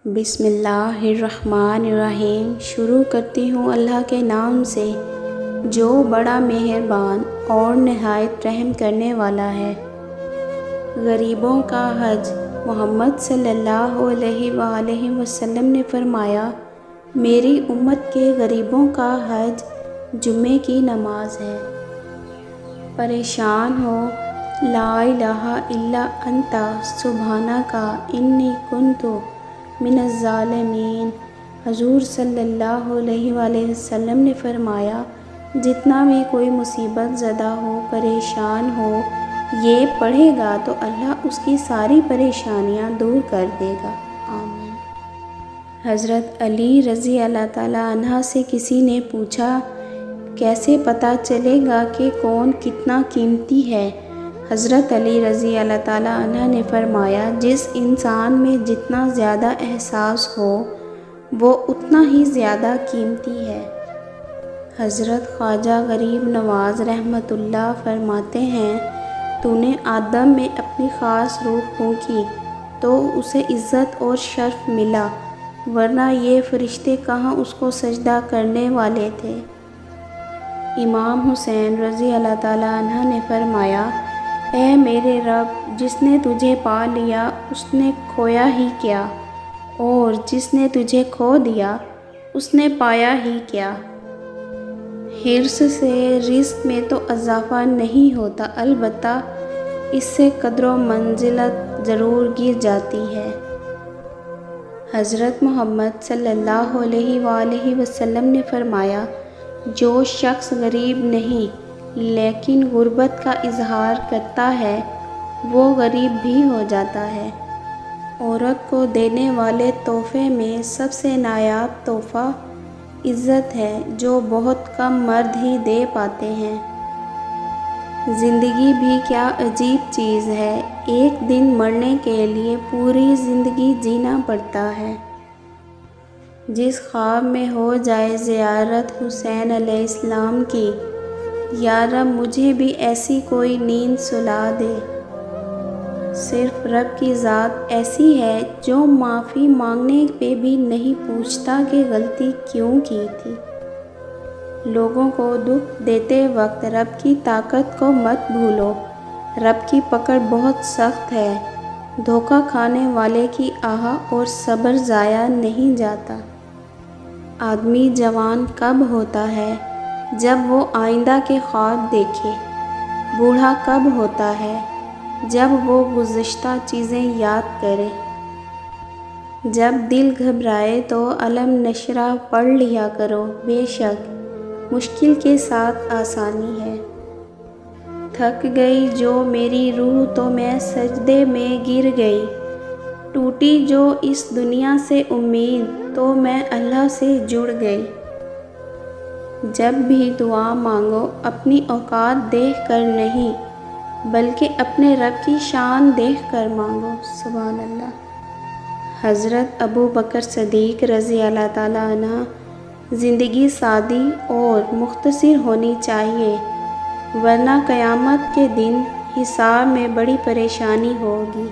بسم اللہ الرحمن الرحیم۔ شروع کرتی ہوں اللہ کے نام سے جو بڑا مہربان اور نہایت رحم کرنے والا ہے۔ غریبوں کا حج۔ محمد صلی اللہ علیہ وآلہ وسلم نے فرمایا، میری امت کے غریبوں کا حج جمعے کی نماز ہے۔ پریشان ہو، لا الہ الا انت سبحانک انی کنت من الظالمین۔ حضور صلی اللہ علیہ وآلہ وسلم نے فرمایا، جتنا بھی کوئی مصیبت زدہ ہو، پریشان ہو، یہ پڑھے گا تو اللہ اس کی ساری پریشانیاں دور کر دے گا۔ آمین۔ حضرت علی رضی اللہ تعالیٰ عنہ سے کسی نے پوچھا، کیسے پتہ چلے گا کہ کون کتنا قیمتی ہے؟ حضرت علی رضی اللہ تعالیٰ عنہ نے فرمایا، جس انسان میں جتنا زیادہ احساس ہو وہ اتنا ہی زیادہ قیمتی ہے۔ حضرت خواجہ غریب نواز رحمۃ اللہ فرماتے ہیں، تو نے آدم میں اپنی خاص روح پھونکی تو اسے عزت اور شرف ملا، ورنہ یہ فرشتے کہاں اس کو سجدہ کرنے والے تھے۔ امام حسین رضی اللہ تعالیٰ عنہ نے فرمایا، اے میرے رب، جس نے تجھے پا لیا اس نے کھویا ہی کیا، اور جس نے تجھے کھو دیا اس نے پایا ہی کیا۔ حرص سے رزق میں تو اضافہ نہیں ہوتا، البتہ اس سے قدر و منزلت ضرور گر جاتی ہے۔ حضرت محمد صلی اللہ علیہ وآلہ وسلم نے فرمایا، جو شخص غریب نہیں لیکن غربت کا اظہار کرتا ہے وہ غریب بھی ہو جاتا ہے۔ عورت کو دینے والے تحفے میں سب سے نایاب تحفہ عزت ہے، جو بہت کم مرد ہی دے پاتے ہیں۔ زندگی بھی کیا عجیب چیز ہے، ایک دن مرنے کے لیے پوری زندگی جینا پڑتا ہے۔ جس خواب میں ہو جائے زیارت حسین علیہ السلام کی، یا رب مجھے بھی ایسی کوئی نیند سلا دے۔ صرف رب کی ذات ایسی ہے جو معافی مانگنے پہ بھی نہیں پوچھتا کہ غلطی کیوں کی تھی۔ لوگوں کو دکھ دیتے وقت رب کی طاقت کو مت بھولو، رب کی پکڑ بہت سخت ہے۔ دھوکہ کھانے والے کی آہ اور صبر ضائع نہیں جاتا۔ آدمی جوان کب ہوتا ہے؟ جب وہ آئندہ کے خواب دیکھے۔ بوڑھا کب ہوتا ہے؟ جب وہ گزشتہ چیزیں یاد کرے۔ جب دل گھبرائے تو علم نشرہ پڑھ لیا کرو، بے شک مشکل کے ساتھ آسانی ہے۔ تھک گئی جو میری روح تو میں سجدے میں گر گئی، ٹوٹی جو اس دنیا سے امید تو میں اللہ سے جڑ گئی۔ جب بھی دعا مانگو اپنی اوقات دیکھ کر نہیں بلکہ اپنے رب کی شان دیکھ کر مانگو۔ سبحان اللہ۔ حضرت ابو بکر صدیق رضی اللہ تعالیٰ عنہ، زندگی سادی اور مختصر ہونی چاہیے، ورنہ قیامت کے دن حساب میں بڑی پریشانی ہوگی۔